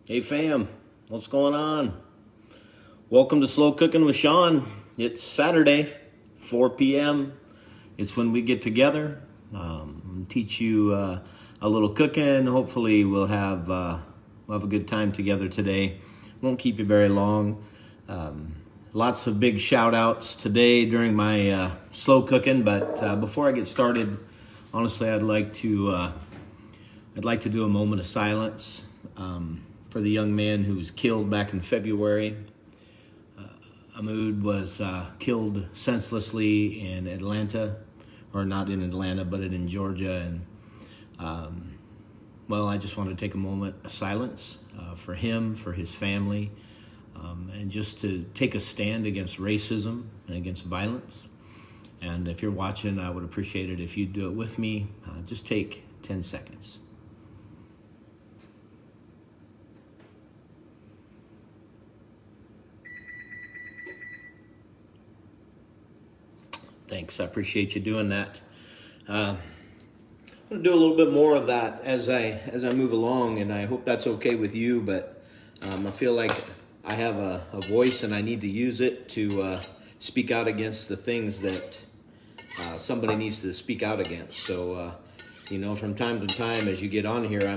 Hey fam, what's going on? Welcome to Slow Cooking with Shawn. It's Saturday, 4 p.m. It's when we get together, teach you a little cooking. Hopefully we'll have a good time together today. Won't keep you very long. Lots of big shout outs today during my slow cooking, but before I get started, honestly I'd like to do a moment of silence for the young man who was killed back in February. Ahmoud was killed senselessly in Atlanta, or not in Atlanta, but in Georgia. And I just want to take a moment of silence for him, for his family, and just to take a stand against racism and against violence. And if you're watching, I would appreciate it if you'd do it with me. Just take 10 seconds. Thanks, I appreciate you doing that. I'm going to do a little bit more of that as I move along, and I hope that's okay with you, but I feel like I have a voice and I need to use it to speak out against the things that somebody needs to speak out against. So, from time to time as you get on here, I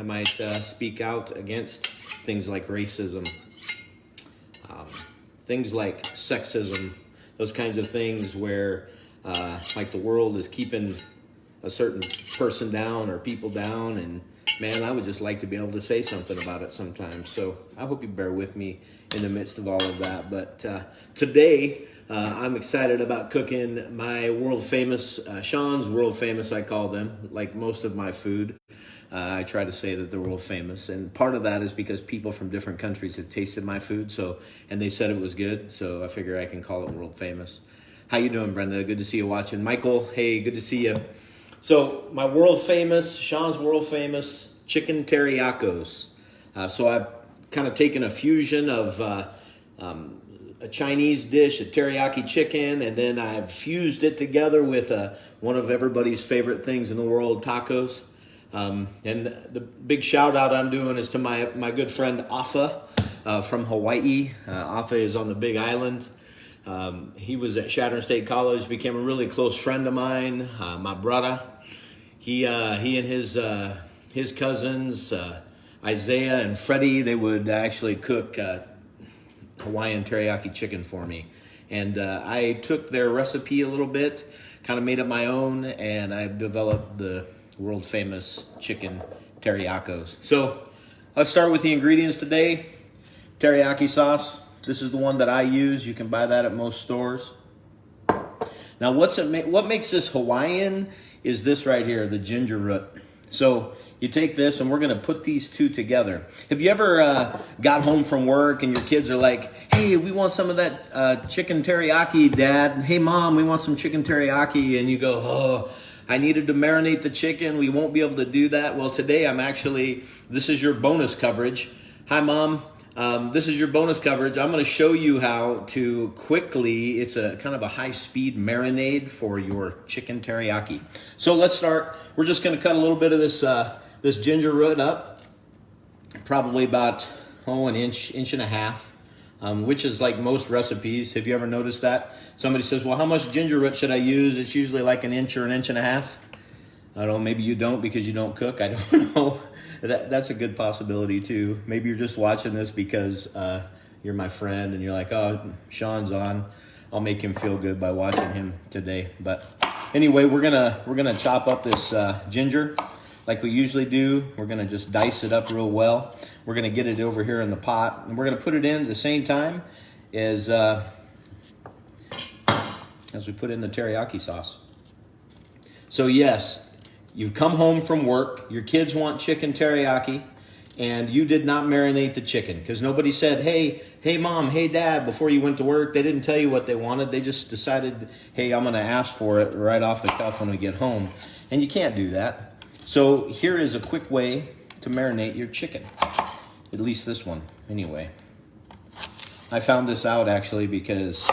might speak out against things like racism, things like sexism, those kinds of things where like the world is keeping a certain person down or people down, and man, I would just like to be able to say something about it sometimes. So I hope you bear with me in the midst of all of that. But today I'm excited about cooking my world famous, Shawn's world famous, I call them, like most of my food. I try to say that they're world famous, and part of that is because people from different countries have tasted my food, and they said it was good, so I figure I can call it world famous. How you doing, Brenda? Good to see you watching. Michael, hey, good to see you. So my world famous, Shawn's world famous Chicken Teriyakos. So I've kind of taken a fusion of a Chinese dish, a teriyaki chicken, and then I've fused it together with one of everybody's favorite things in the world, tacos. And the big shout out I'm doing is to my good friend Afa from Hawaii. Afa is on the Big Island. He was at Shattern State College, became a really close friend of mine, my brother. He and his cousins, Isaiah and Freddie, they would actually cook Hawaiian teriyaki chicken for me. And I took their recipe a little bit, kind of made it my own, and I've developed the world famous chicken teriyakos. So let's start with the ingredients today. Teriyaki sauce. This is the one that I use. You can buy that at most stores. Now what makes this Hawaiian is this right here, the ginger root. So you take this and we're going to put these two together. Have you ever got home from work and your kids are like, hey, we want some of that chicken teriyaki, Dad. Hey, Mom, we want some chicken teriyaki. And you go, oh, I needed to marinate the chicken. We won't be able to do that. Well, today this is your bonus coverage. Hi, Mom. This is your bonus coverage. I'm going to show you how to quickly, it's a kind of a high-speed marinade for your chicken teriyaki. So let's start. We're just going to cut a little bit of this ginger root up, probably about an inch and a half. Which is like most recipes. Have you ever noticed that? Somebody says, well, how much ginger root should I use? It's usually like an inch or an inch and a half. I don't know, maybe you don't because you don't cook. I don't know. That's a good possibility too. Maybe you're just watching this because you're my friend and you're like, oh, Shawn's on. I'll make him feel good by watching him today. But anyway, we're gonna chop up this ginger like we usually do. We're gonna just dice it up real well. We're gonna get it over here in the pot, and we're gonna put it in at the same time as we put in the teriyaki sauce. So yes, you've come home from work, your kids want chicken teriyaki, and you did not marinate the chicken because nobody said, hey Mom, hey Dad, before you went to work. They didn't tell you what they wanted. They just decided, hey, I'm gonna ask for it right off the cuff when we get home. And you can't do that. So here is a quick way to marinate your chicken. At least this one, anyway. I found this out actually because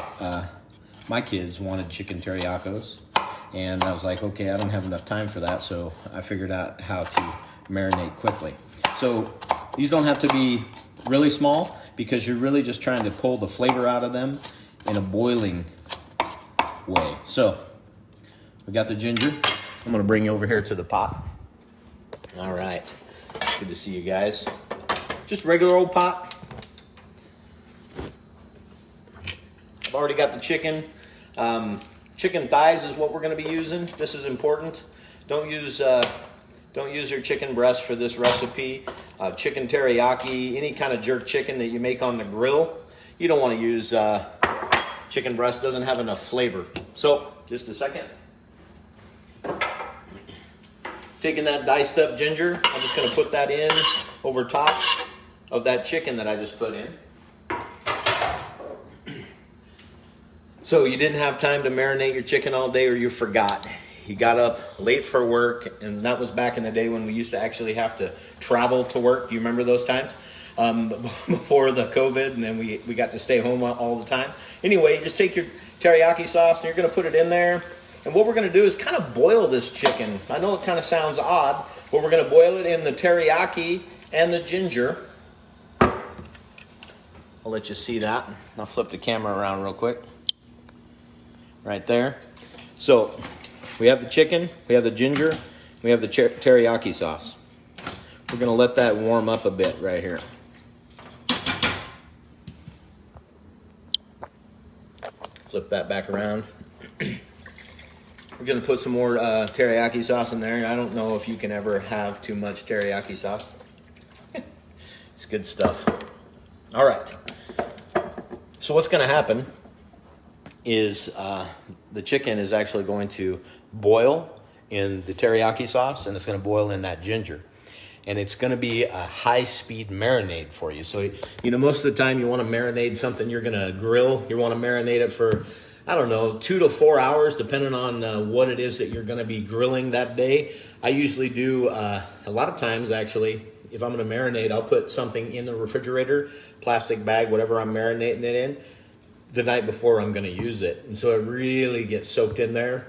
my kids wanted chicken teriyakos. And I was like, okay, I don't have enough time for that. So I figured out how to marinate quickly. So These don't have to be really small because you're really just trying to pull the flavor out of them in a boiling way. So we got the ginger. I'm gonna bring you over here to the pot. All right, good to see you guys. Just regular old pot. I've already got the chicken. Chicken thighs is what we're gonna be using. This is important. Don't use your chicken breast for this recipe. Chicken teriyaki, any kind of jerk chicken that you make on the grill, you don't want to use chicken breast. Doesn't have enough flavor. So, just a second. Taking that diced up ginger, I'm just going to put that in over top of that chicken that I just put in. So you didn't have time to marinate your chicken all day, or you forgot. You got up late for work, and that was back in the day when we used to actually have to travel to work. Do you remember those times? Before the COVID, and then we got to stay home all the time. Anyway, just take your teriyaki sauce, and you're going to put it in there. And what we're going to do is kind of boil this chicken. I know it kind of sounds odd, but we're going to boil it in the teriyaki and the ginger. I'll let you see that. I'll flip the camera around real quick. Right there. So we have the chicken, we have the ginger, we have the teriyaki sauce. We're going to let that warm up a bit right here. Flip that back around. We're going to put some more teriyaki sauce in there. I don't know if you can ever have too much teriyaki sauce. It's good stuff. All right. So what's going to happen is the chicken is actually going to boil in the teriyaki sauce, and it's going to boil in that ginger. And it's going to be a high-speed marinade for you. So, you know, most of the time you want to marinate something you're going to grill. You want to marinate it for, I don't know, 2 to 4 hours, depending on what it is that you're going to be grilling that day. I usually do, a lot of times, actually, if I'm going to marinate, I'll put something in the refrigerator, plastic bag, whatever I'm marinating it in, the night before I'm going to use it. And so it really gets soaked in there.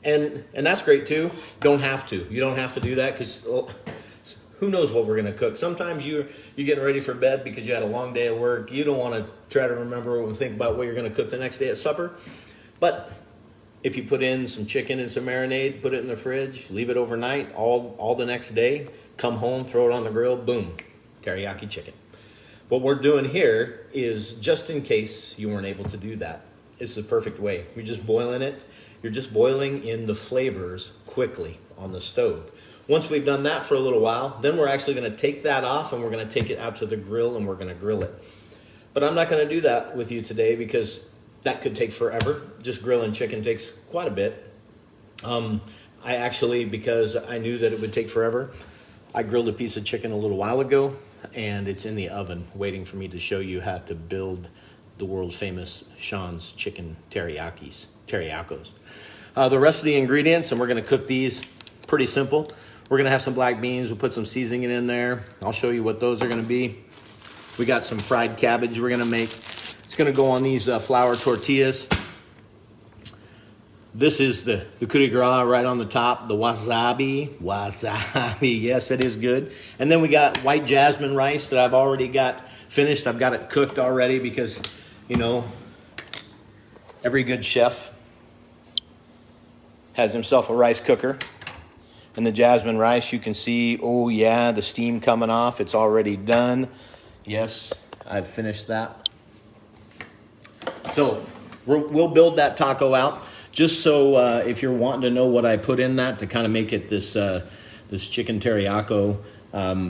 And that's great, too. Don't have to. You don't have to do that because who knows what we're going to cook. Sometimes you're getting ready for bed because you had a long day at work. You don't want to try to remember and think about what you're going to cook the next day at supper. But if you put in some chicken and some marinade, put it in the fridge, leave it overnight, all the next day, come home, throw it on the grill, boom, teriyaki chicken. What we're doing here is just in case you weren't able to do that. It's the perfect way. You're just boiling it. You're just boiling in the flavors quickly on the stove. Once we've done that for a little while, then we're actually going to take that off and we're going to take it out to the grill and we're going to grill it. But I'm not going to do that with you today because that could take forever. Just grilling chicken takes quite a bit. I actually, because I knew that it would take forever, I grilled a piece of chicken a little while ago and it's in the oven waiting for me to show you how to build the world famous Shawn's Chicken Teriyakos. The rest of the ingredients, and we're going to cook these pretty simple. We're going to have some black beans. We'll put some seasoning in there. I'll show you what those are going to be. We got some fried cabbage we're going to make. It's going to go on these flour tortillas. This is the coup de grace right on the top, the wasabi. Wasabi, yes, it is good. And then we got white jasmine rice that I've already got finished. I've got it cooked already because, you know, every good chef has himself a rice cooker. And the jasmine rice, you can see, oh yeah, the steam coming off. It's already done. Yes, I've finished that. So we'll build that taco out. Just so if you're wanting to know what I put in that to kind of make it this chicken teriyaki,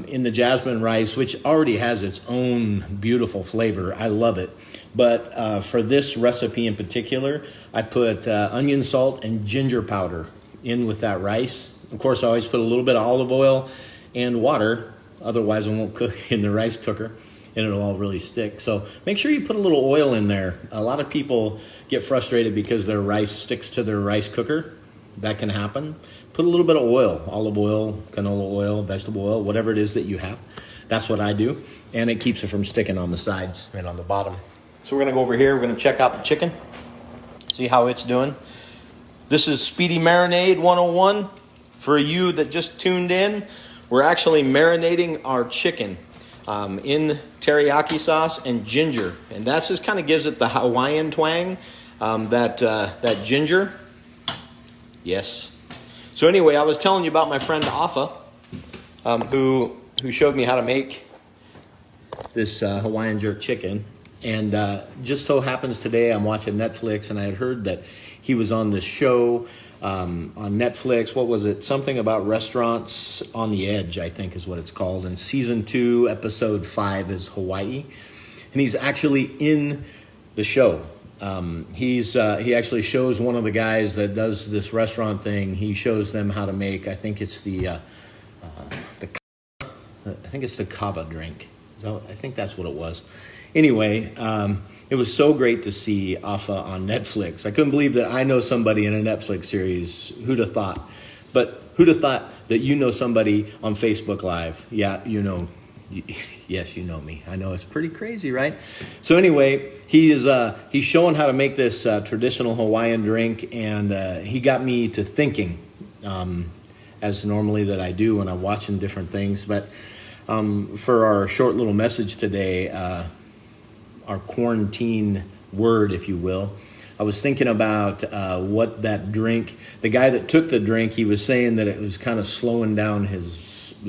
in the jasmine rice, which already has its own beautiful flavor. I love it. But for this recipe in particular, I put onion salt and ginger powder in with that rice. Of course, I always put a little bit of olive oil and water. Otherwise, I won't cook in the rice cooker, and it'll all really stick. So make sure you put a little oil in there. A lot of people get frustrated because their rice sticks to their rice cooker. That can happen. Put a little bit of oil, olive oil, canola oil, vegetable oil, whatever it is that you have. That's what I do. And it keeps it from sticking on the sides and on the bottom. So we're going to go over here. We're going to check out the chicken, see how it's doing. This is Speedy Marinade 101. For you that just tuned in, we're actually marinating our chicken. in teriyaki sauce and ginger. And that just kind of gives it the Hawaiian twang, that ginger. Yes. So anyway, I was telling you about my friend Afa, who showed me how to make this Hawaiian jerk chicken. And just so happens today I'm watching Netflix, and I had heard that he was on this show on Netflix. What was it? Something about restaurants on the edge, I think is what it's called. And season 2, episode 5 is Hawaii. And he's actually in the show. He actually shows one of the guys that does this restaurant thing. He shows them how to make, I think it's the kava drink. I think that's what it was. Anyway, it was so great to see Afa on Netflix. I couldn't believe that I know somebody in a Netflix series. Who'd have thought? But who'd have thought that you know somebody on Facebook Live? Yeah, you know. Yes, you know me. I know it's pretty crazy, right? So anyway, he's showing how to make this traditional Hawaiian drink, and he got me to thinking, as normally that I do when I'm watching different things. But for our short little message today, our quarantine word, if you will, I was thinking about what that drink, the guy that took the drink, he was saying that it was kind of slowing down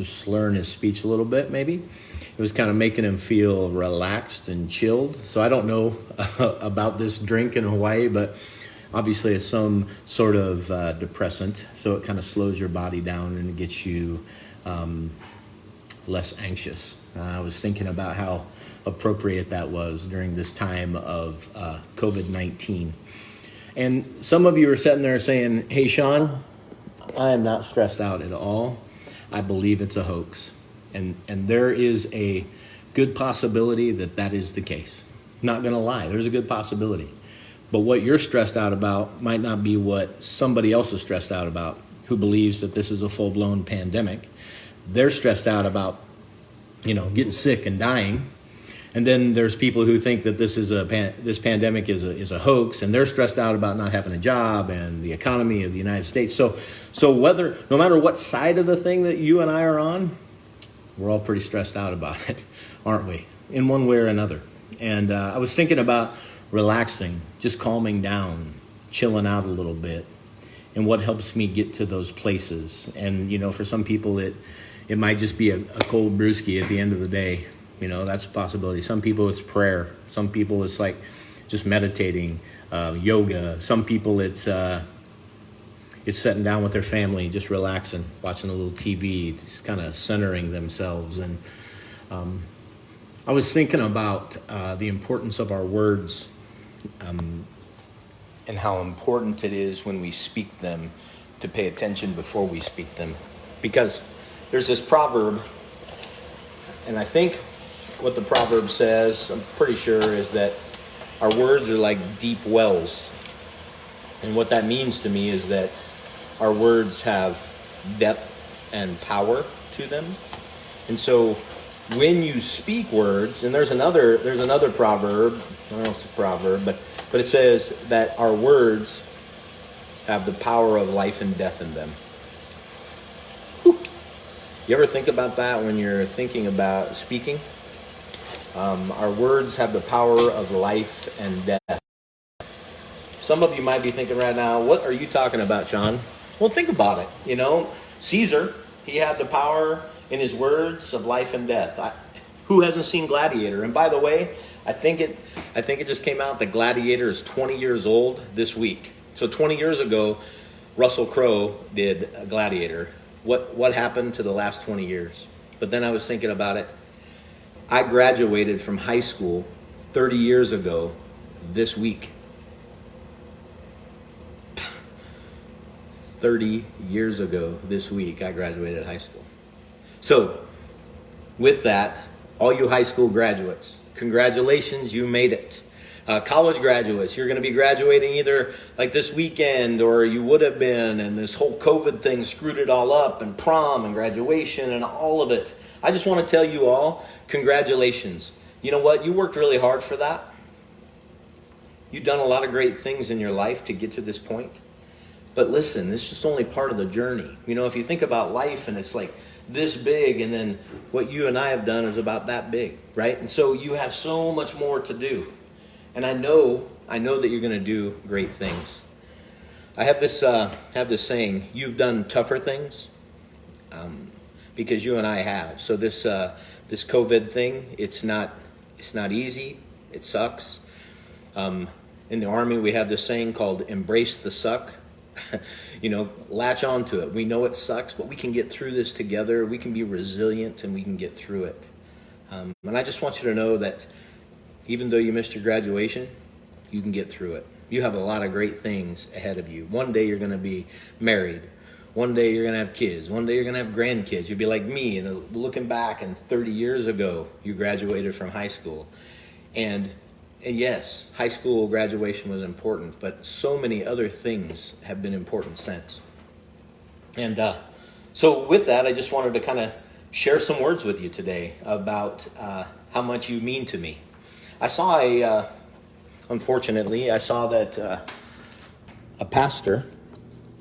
slurring his speech a little bit, maybe. It was kind of making him feel relaxed and chilled. So I don't know about this drink in Hawaii, but obviously it's some sort of depressant. So it kind of slows your body down and gets you less anxious. I was thinking about how appropriate that was during this time of COVID-19. And some of you are sitting there saying, hey, Shawn, I am not stressed out at all. I believe it's a hoax. And there is a good possibility that that is the case. Not going to lie, there's a good possibility. But what you're stressed out about might not be what somebody else is stressed out about who believes that this is a full-blown pandemic. They're stressed out about, getting sick and dying. And then there's people who think that this pandemic is a hoax, and they're stressed out about not having a job and the economy of the United States. So no matter what side of the thing that you and I are on, we're all pretty stressed out about it, aren't we? In one way or another. And I was thinking about relaxing, just calming down, chilling out a little bit, and what helps me get to those places. And for some people it might just be a cold brewski at the end of the day. That's a possibility. Some people it's prayer. Some people it's like just meditating, yoga. Some people it's sitting down with their family, just relaxing, watching a little TV, just kind of centering themselves. And I was thinking about the importance of our words and how important it is when we speak them to pay attention before we speak them. Because there's this proverb, and I think what the proverb says, I'm pretty sure, is that our words are like deep wells. And what that means to me is that our words have depth and power to them. And so when you speak words, and there's another proverb, I don't know if it's a proverb, but it says that our words have the power of life and death in them. Whew. You ever think about that when you're thinking about speaking? Our words have the power of life and death. Some of you might be thinking right now, what are you talking about, Shawn? Well, think about it. Caesar, he had the power in his words of life and death. Who hasn't seen Gladiator? And by the way, I think it just came out that Gladiator is 20 years old this week. So 20 years ago, Russell Crowe did Gladiator. What happened to the last 20 years? But then I was thinking about it. I graduated from high school 30 years ago this week. 30 years ago this week, I graduated high school. So, with that, all you high school graduates, congratulations, you made it. College graduates, you're going to be graduating either like this weekend or you would have been, and this whole COVID thing screwed it all up, and prom and graduation and all of it. I just want to tell you all, congratulations. You know what? You worked really hard for that. You've done a lot of great things in your life to get to this point. But listen, this is just only part of the journey. If you think about life and it's like this big, and then what you and I have done is about that big, right? And so you have so much more to do. And I know that you're going to do great things. I have this saying, you've done tougher things, because you and I have. So this COVID thing, it's not easy. It sucks. In the Army, we have this saying called embrace the suck. Latch on to it. We know it sucks, but we can get through this together. We can be resilient, and we can get through it. And I just want you to know that even though you missed your graduation, you can get through it. You have a lot of great things ahead of you. One day you're going to be married. One day you're going to have kids. One day you're going to have grandkids. You'll be like me, and looking back, and 30 years ago, you graduated from high school. And yes, high school graduation was important, but so many other things have been important since. And so with that, I just wanted to kind of share some words with you today about how much you mean to me. Unfortunately, I saw that a pastor,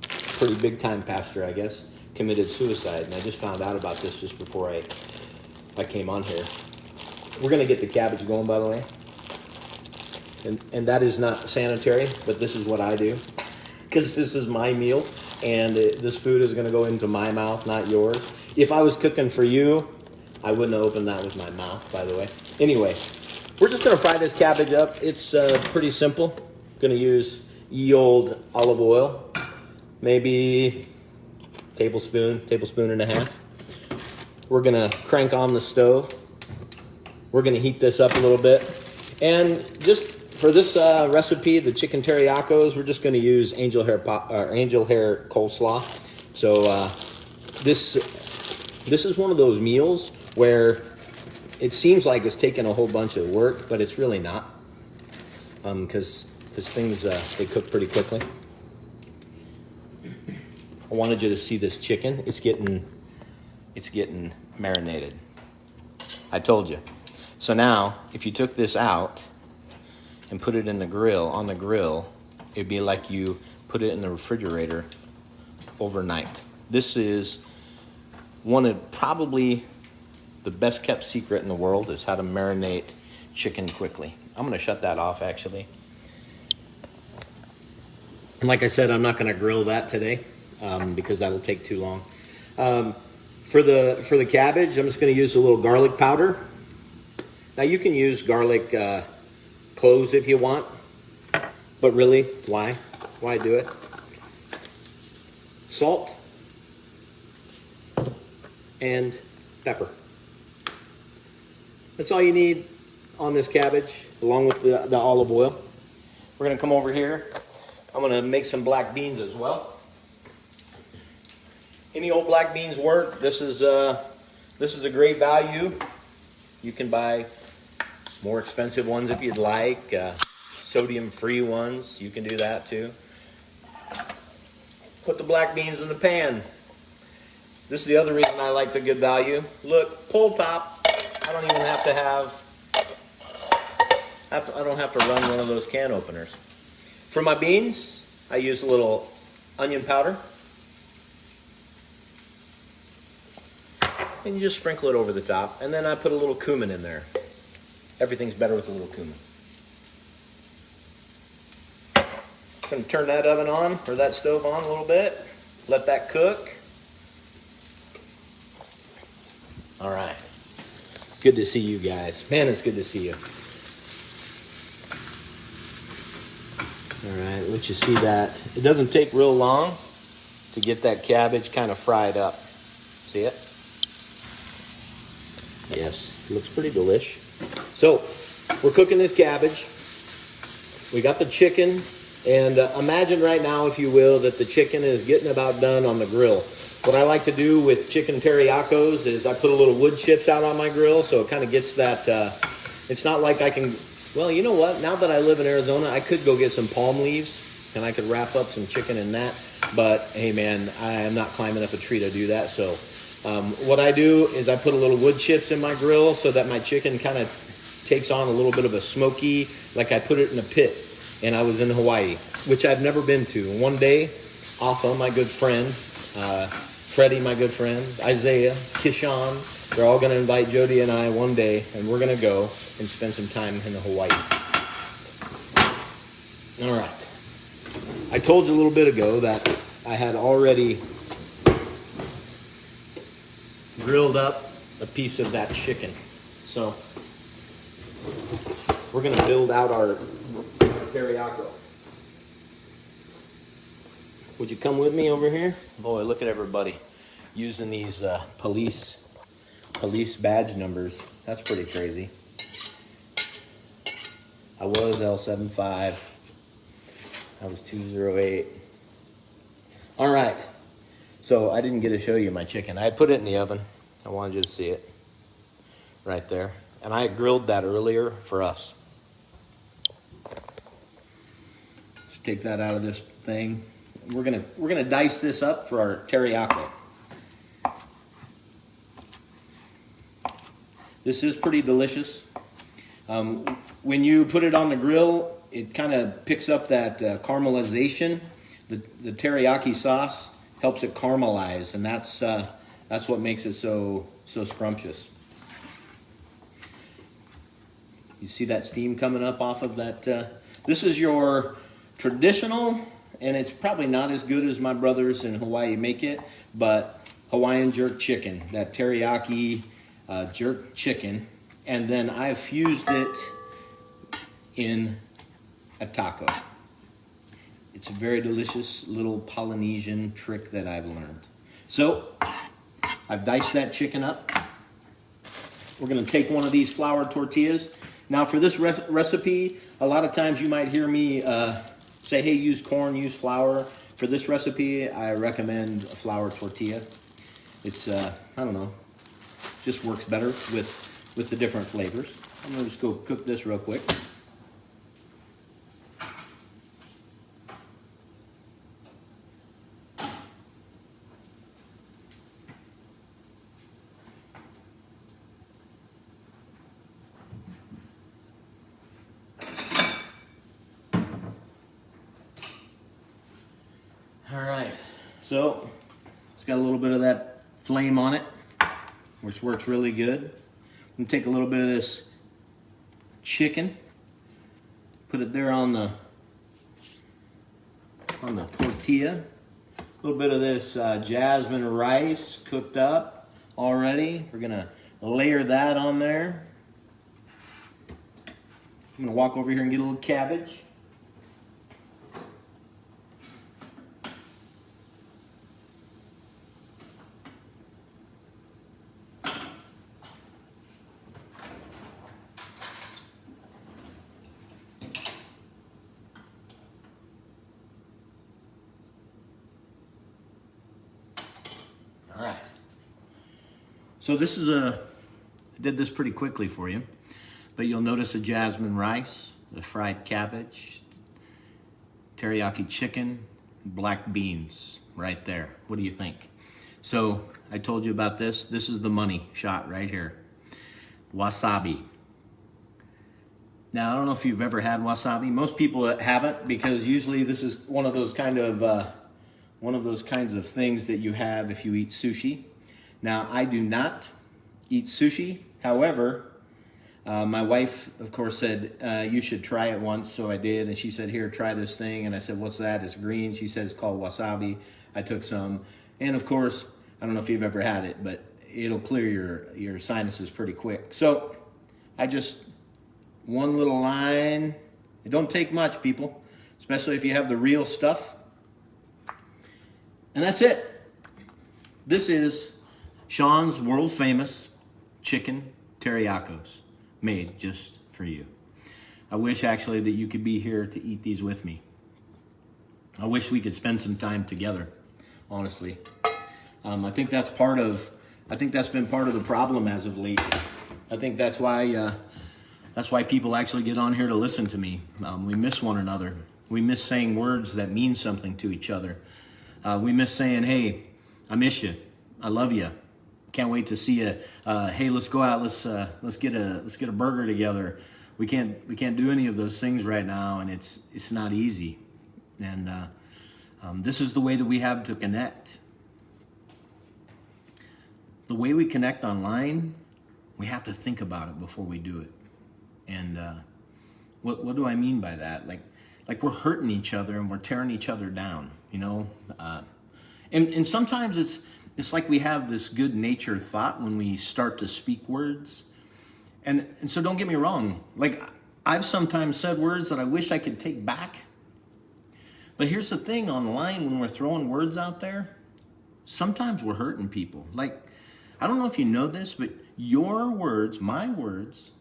pretty big time pastor, I guess, committed suicide. And I just found out about this just before I came on here. We're going to get the cabbage going, by the way. And that is not sanitary, but this is what I do. Because this is my meal, and this food is going to go into my mouth, not yours. If I was cooking for you, I wouldn't have opened that with my mouth, by the way. Anyway, we're just going to fry this cabbage up. It's pretty simple. Going to use ye old olive oil. Maybe tablespoon and a half. We're going to crank on the stove. We're going to heat this up a little bit. And just for this recipe, the chicken teriyakos, we're just going to use angel hair coleslaw. So this is one of those meals where it seems like it's taking a whole bunch of work, but it's really not, because things they cook pretty quickly. I wanted you to see this chicken. It's getting marinated. I told you. So now, if you took this out and put it in the grill, it'd be like you put it in the refrigerator overnight. This is one of probably the best kept secret in the world, is how to marinate chicken quickly. I'm going to shut that off, actually. And like I said, I'm not going to grill that today because that'll take too long. For the cabbage, I'm just going to use a little garlic powder. Now you can use garlic cloves if you want, but really, why? Why do it? Salt and pepper. That's all you need on this cabbage, along with the olive oil. We're going to come over here. I'm going to make some black beans as well. Any old black beans work. This is a great value. You can buy more expensive ones if you'd like. Sodium-free ones, you can do that too. Put the black beans in the pan. This is the other reason I like the good value. Look, pull top. I don't even have to I don't have to run one of those can openers. For my beans, I use a little onion powder. And you just sprinkle it over the top. And then I put a little cumin in there. Everything's better with a little cumin. I'm going to turn that oven on, or that stove on a little bit. Let that cook. All right. Good to see you guys. Man, it's good to see you. All right, let you see that. It doesn't take real long to get that cabbage kind of fried up. See it? Yes, it looks pretty delish. So, we're cooking this cabbage. We got the chicken, and imagine right now, if you will, that the chicken is getting about done on the grill. What I like to do with chicken teriyakos is I put a little wood chips out on my grill, so it kind of gets that, it's not like I can, well, you know what? Now that I live in Arizona, I could go get some palm leaves, and I could wrap up some chicken in that. But, hey, man, I am not climbing up a tree to do that, so what I do is I put a little wood chips in my grill so that my chicken kind of takes on a little bit of a smoky, like I put it in a pit. And I was in Hawaii, which I've never been to. One day, Alpha, my good friend, Freddie, my good friend, Isaiah, Shawn. They're all going to invite Jody and I one day, and we're going to go and spend some time in Hawaii. All right. I told you a little bit ago that I had already grilled up a piece of that chicken. So we're going to build out our teriyaki. Would you come with me over here? Boy, look at everybody using these police badge numbers. That's pretty crazy. I was L75. I was 208. All right. So I didn't get to show you my chicken. I had put it in the oven. I wanted you to see it right there. And I grilled that earlier for us. Just take that out of this thing. We're gonna dice this up for our teriyaki. This is pretty delicious. When you put it on the grill, it kind of picks up that caramelization. The teriyaki sauce helps it caramelize, and that's what makes it so scrumptious. You see that steam coming up off of that? This is your traditional, and it's probably not as good as my brothers in Hawaii make it, but Hawaiian jerk chicken, that teriyaki jerk chicken, and then I've fused it in a taco. It's a very delicious little Polynesian trick that I've learned. So I've diced that chicken up. We're going to take one of these flour tortillas. Now for this recipe, a lot of times you might hear me say, hey, use corn, use flour. For this recipe, I recommend a flour tortilla. It's, I don't know, just works better with the different flavors. I'm going to just go cook this real quick. All right, so it's got a little bit of that flame on it, which works really good. I'm gonna take a little bit of this chicken, put it there on the tortilla. A little bit of this jasmine rice cooked up already. We're gonna layer that on there. I'm gonna walk over here and get a little cabbage. All right. So this is I did this pretty quickly for you, but you'll notice the jasmine rice, the fried cabbage, teriyaki chicken, black beans right there. What do you think? So I told you about this. This is the money shot right here. Wasabi. Now, I don't know if you've ever had wasabi. Most people haven't, because usually this is one of those kinds of things that you have if you eat sushi. Now, I do not eat sushi. However, my wife, of course, said, you should try it once, so I did. And she said, here, try this thing. And I said, what's that? It's green. She said, it's called wasabi. I took some. And, of course, I don't know if you've ever had it, but it'll clear your sinuses pretty quick. So I just, one little line. It don't take much, people, especially if you have the real stuff. And that's it. This is Shawn's world famous chicken teriyakos, made just for you. I wish actually that you could be here to eat these with me. I wish we could spend some time together, honestly. I think that's been part of the problem as of late. I think that's why people actually get on here to listen to me. We miss one another. We miss saying words that mean something to each other. We miss saying, hey, I miss you. I love you. Can't wait to see you. Hey, let's go out. Let's get a burger together. We can't do any of those things right now, and it's not easy. And this is the way that we have to connect. the way we connect online, we have to think about it before we do it. And what do I mean by that? Like we're hurting each other and we're tearing each other down, you know? And sometimes it's like we have this good natured thought when we start to speak words. And so don't get me wrong. Like I've sometimes said words that I wish I could take back. But here's the thing, online when we're throwing words out there, sometimes we're hurting people. Like, I don't know if you know this, but your words, my words,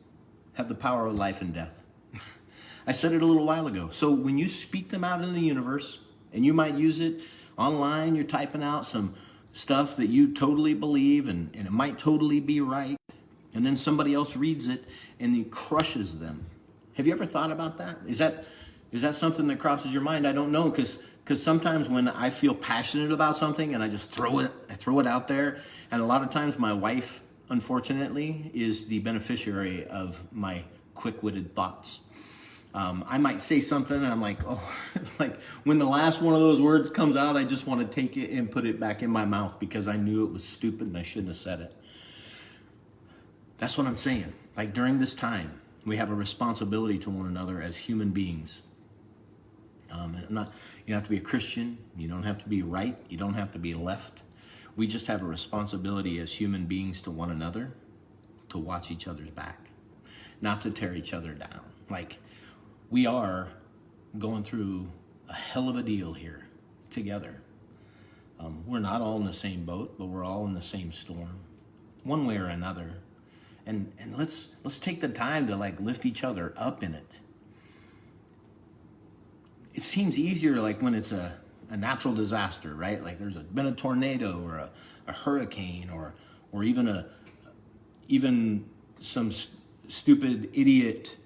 have the power of life and death. I said it a little while ago. So when you speak them out in the universe, and you might use it online, you're typing out some stuff that you totally believe, and it might totally be right, and then somebody else reads it, and it crushes them. Have you ever thought about that? Is that something that crosses your mind? I don't know, because sometimes when I feel passionate about something and I just throw it out there, and a lot of times my wife, unfortunately, is the beneficiary of my quick-witted thoughts. I might say something and I'm like, oh, like when the last one of those words comes out, I just want to take it and put it back in my mouth because I knew it was stupid and I shouldn't have said it. That's what I'm saying. Like during this time, we have a responsibility to one another as human beings. You don't have to be a Christian. You don't have to be right. You don't have to be left. We just have a responsibility as human beings to one another to watch each other's back, not to tear each other down. Like we are going through a hell of a deal here together. We're not all in the same boat, but we're all in the same storm, one way or another. And let's take the time to like lift each other up in it. It seems easier like when it's a natural disaster, right? Like there's been a tornado or a hurricane or even some stupid idiot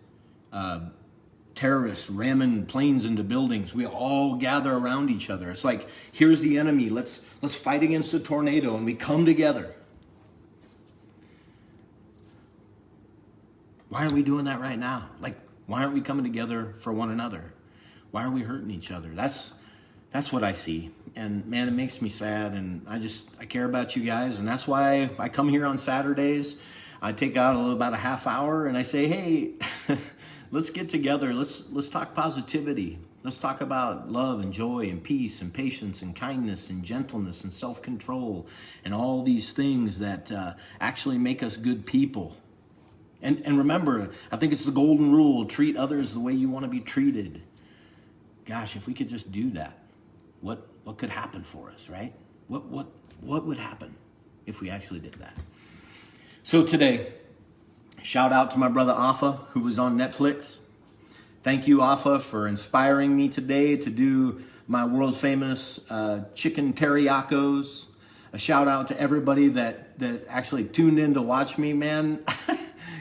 terrorists ramming planes into buildings. We all gather around each other. It's like, here's the enemy. Let's fight against the tornado, and we come together. Why aren't we doing that right now? Like, why aren't we coming together for one another? Why are we hurting each other? That's what I see. And man, it makes me sad. And I care about you guys. And that's why I come here on Saturdays. I take out about a half hour and I say, hey, let's get together. Let's talk positivity. Let's talk about love and joy and peace and patience and kindness and gentleness and self-control and all these things that actually make us good people. And remember, I think it's the golden rule, treat others the way you want to be treated. Gosh, if we could just do that, what could happen for us, right? What would happen if we actually did that? So today, shout out to my brother Afa, who was on Netflix. Thank you, Afa, for inspiring me today to do my world famous Chicken Teriyakos. A shout out to everybody that actually tuned in to watch me, man.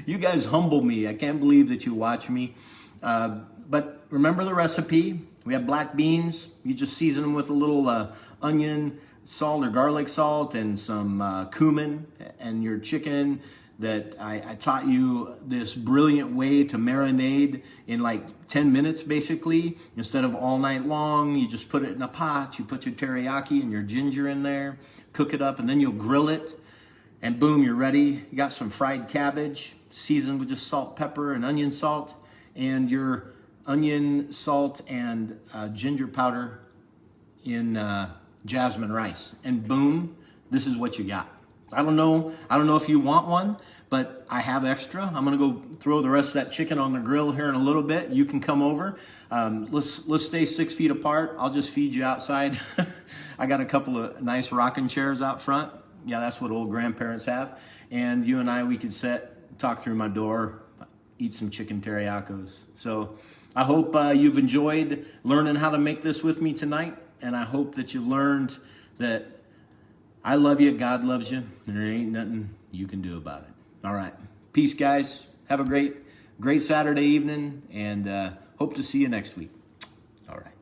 You guys humble me. I can't believe that you watch me. But remember the recipe. We have black beans. You just season them with a little onion, salt or garlic salt, and some cumin. And your chicken that I taught you this brilliant way to marinade in like 10 minutes, basically. Instead of all night long, you just put it in a pot. You put your teriyaki and your ginger in there, cook it up, and then you'll grill it. And boom, you're ready. You got some fried cabbage, seasoned with just salt, pepper, and onion salt, and your onion, salt, and ginger powder in jasmine rice. And boom, this is what you got. I don't know if you want one, but I have extra. I'm gonna go throw the rest of that chicken on the grill here in a little bit. You can come over. Let's stay 6 feet apart. I'll just feed you outside. I got a couple of nice rocking chairs out front. Yeah, that's what old grandparents have. And you and I, we could talk through my door, eat some chicken teriyakos. So I hope you've enjoyed learning how to make this with me tonight. And I hope that you've learned that I love you, God loves you, and there ain't nothing you can do about it. All right. Peace, guys. Have a great Saturday evening, and hope to see you next week. All right.